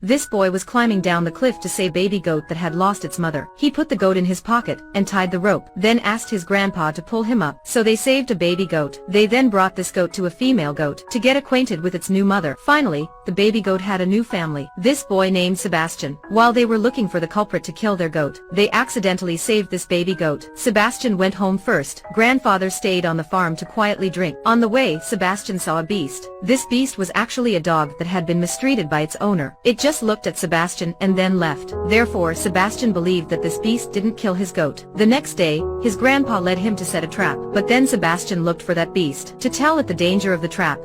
This boy was climbing down the cliff to save baby goat that had lost its mother. He put the goat in his pocket and tied the rope, then asked his grandpa to pull him up. So they saved a baby goat. They then brought this goat to a female goat to get acquainted with its new mother. Finally, the baby goat had a new family. This boy named Sebastian. While they were looking for the culprit to kill their goat, they accidentally saved this baby goat. Sebastian went home first. Grandfather stayed on the farm to quietly drink. On the way, Sebastian saw a beast. This beast was actually a dog that had been mistreated by its owner. It just looked at Sebastian and then left. Therefore, Sebastian believed that this beast didn't kill his goat. The next day, his grandpa led him to set a trap, but then Sebastian looked for that beast to tell it the danger of the trap,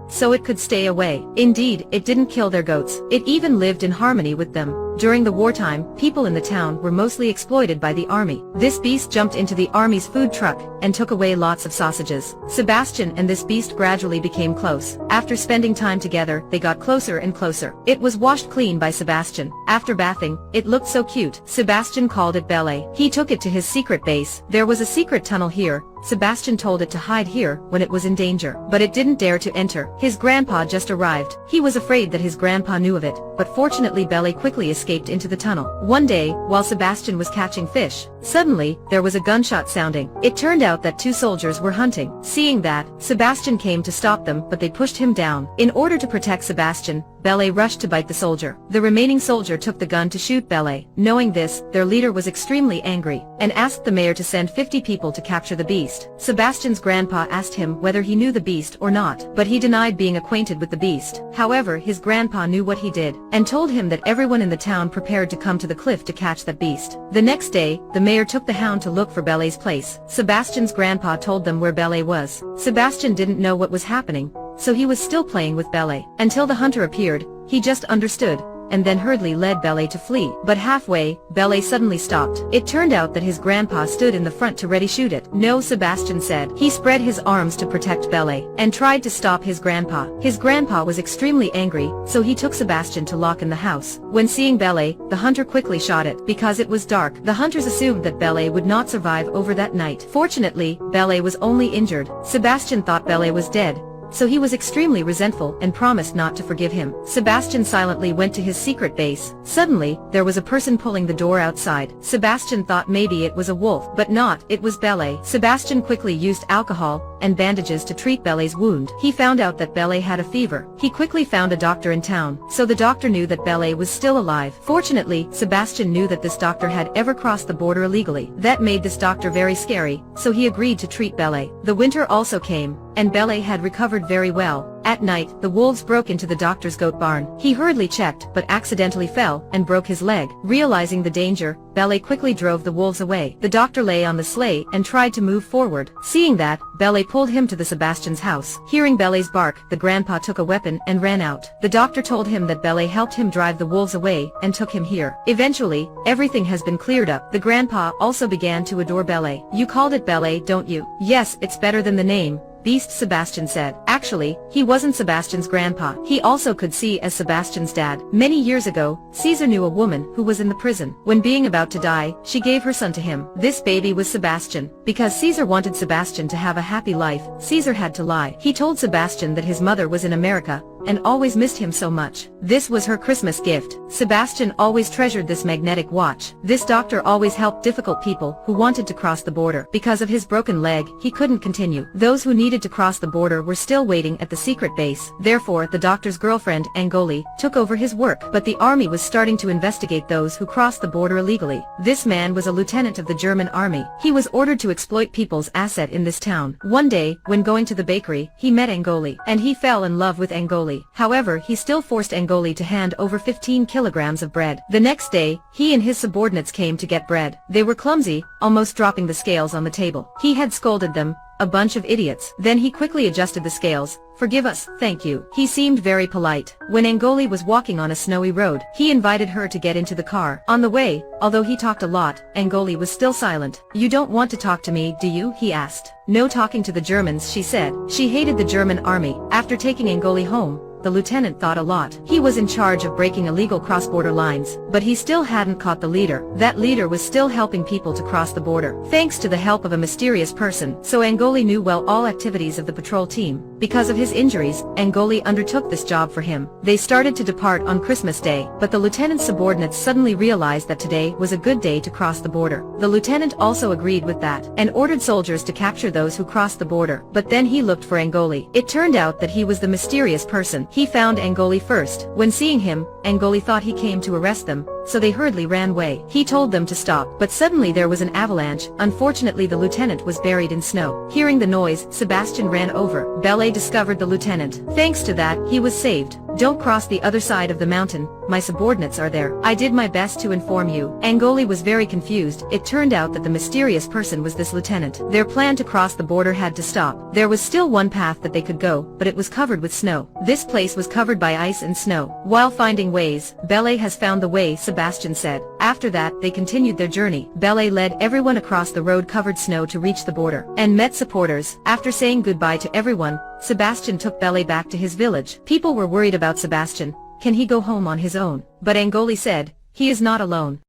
so it could stay away. Indeed, it didn't kill their goats. It even lived in harmony with them. During the wartime, people in the town were mostly exploited by the army. This beast jumped into the army's food truck and took away lots of sausages. Sebastian and this beast gradually became close. After spending time together, they got closer and closer. It was washed clean by Sebastian. After bathing, it looked so cute. Sebastian called it Belle. He took it to his secret base. There was a secret tunnel here. Sebastian told it to hide here when it was in danger, but it didn't dare to enter. His grandpa just arrived. He was afraid that his grandpa knew of it, but fortunately Belle quickly escaped into the tunnel. One day, while Sebastian was catching fish, suddenly, there was a gunshot sounding. It turned out that two soldiers were hunting. Seeing that, Sebastian came to stop them, but they pushed him down. In order to protect Sebastian, Belle rushed to bite the soldier. The remaining soldier took the gun to shoot Belle. Knowing this, their leader was extremely angry, and asked the mayor to send 50 people to capture the beast. Sebastian's grandpa asked him whether he knew the beast or not, but he denied being acquainted with the beast. However, his grandpa knew what he did, and told him that everyone in the town prepared to come to the cliff to catch that beast. The next day, the mayor took the hound to look for Belle's place. Sebastian's grandpa told them where Belle was. Sebastian didn't know what was happening, so he was still playing with Belle. Until the hunter appeared, he just understood, and then hurriedly led Belle to flee. But halfway, Belle suddenly stopped. It turned out that his grandpa stood in the front to ready shoot it. No, Sebastian said. He spread his arms to protect Belle, and tried to stop his grandpa. His grandpa was extremely angry, so he took Sebastian to lock in the house. When seeing Belle, the hunter quickly shot it. Because it was dark, the hunters assumed that Belle would not survive over that night. Fortunately, Belle was only injured. Sebastian thought Belle was dead, so he was extremely resentful and promised not to forgive him. Sebastian silently went to his secret base. Suddenly, there was a person pulling the door outside. Sebastian thought maybe it was a wolf, but not, it was Belle. Sebastian quickly used alcohol and bandages to treat Belle's wound. He found out that Belle had a fever. He quickly found a doctor in town, so the doctor knew that Belle was still alive. Fortunately, Sebastian knew that this doctor had ever crossed the border illegally. That made this doctor very scary, so he agreed to treat Belle. The winter also came, and Belle had recovered very well. At night, the wolves broke into the doctor's goat barn. He hurriedly checked, but accidentally fell and broke his leg. Realizing the danger, Belle quickly drove the wolves away. The doctor lay on the sleigh and tried to move forward. Seeing that, Belle pulled him to the Sebastian's house. Hearing Belle's bark, the grandpa took a weapon and ran out. The doctor told him that Belle helped him drive the wolves away and took him here. Eventually, everything has been cleared up. The grandpa also began to adore Belle. You called it Belle, don't you? Yes, it's better than the name Beast, Sebastian said. Actually, he wasn't Sebastian's grandpa. He also could see as Sebastian's dad. Many years ago, Caesar knew a woman who was in the prison. When being about to die, she gave her son to him. This baby was Sebastian. Because Caesar wanted Sebastian to have a happy life, Caesar had to lie. He told Sebastian that his mother was in America and always missed him so much. This was her Christmas gift. Sebastian always treasured this magnetic watch. This doctor always helped difficult people who wanted to cross the border. Because of his broken leg, he couldn't continue. Those who needed to cross the border were still waiting at the secret base. Therefore, the doctor's girlfriend, Angoli, took over his work. But the army was starting to investigate those who crossed the border illegally. This man was a lieutenant of the German army. He was ordered to exploit people's asset in this town. One day, when going to the bakery, he met Angoli, and he fell in love with Angoli. However, he still forced Angoli to hand over 15 kilograms of bread. The next day, he and his subordinates came to get bread. They were clumsy, almost dropping the scales on the table. He had scolded them, a bunch of idiots. Then he quickly adjusted the scales. Forgive us, thank you. He seemed very polite. When Angoli was walking on a snowy road, he invited her to get into the car. On the way, although he talked a lot, Angoli was still silent. You don't want to talk to me, do you? He asked. No talking to the Germans, she said. She hated the German army. After taking Angoli home, the lieutenant thought a lot. He was in charge of breaking illegal cross-border lines, but he still hadn't caught the leader. That leader was still helping people to cross the border, thanks to the help of a mysterious person. So Angoli knew well all activities of the patrol team. Because of his injuries, Angoli undertook this job for him. They started to depart on Christmas Day, but the lieutenant's subordinates suddenly realized that today was a good day to cross the border. The lieutenant also agreed with that, and ordered soldiers to capture those who crossed the border. But then he looked for Angoli. It turned out that he was the mysterious person. He found Angoli first. When seeing him, Angoli thought he came to arrest them, so they hurriedly ran away. He told them to stop, but suddenly there was an avalanche. Unfortunately, the lieutenant was buried in snow. Hearing the noise, Sebastian ran over. Belle discovered the lieutenant. Thanks to that, he was saved. Don't cross the other side of the mountain, my subordinates are there. I did my best to inform you. Angoli was very confused. It turned out that the mysterious person was this lieutenant. Their plan to cross the border had to stop. There was still one path that they could go, but it was covered with snow. This place was covered by ice and snow. While finding ways, Belle has found the way, Sebastian said. After that, they continued their journey. Belle led everyone across the road-covered snow to reach the border, and met supporters. After saying goodbye to everyone, Sebastian took Belle back to his village. People were worried about Sebastian. Can he go home on his own? But Angoli said, he is not alone.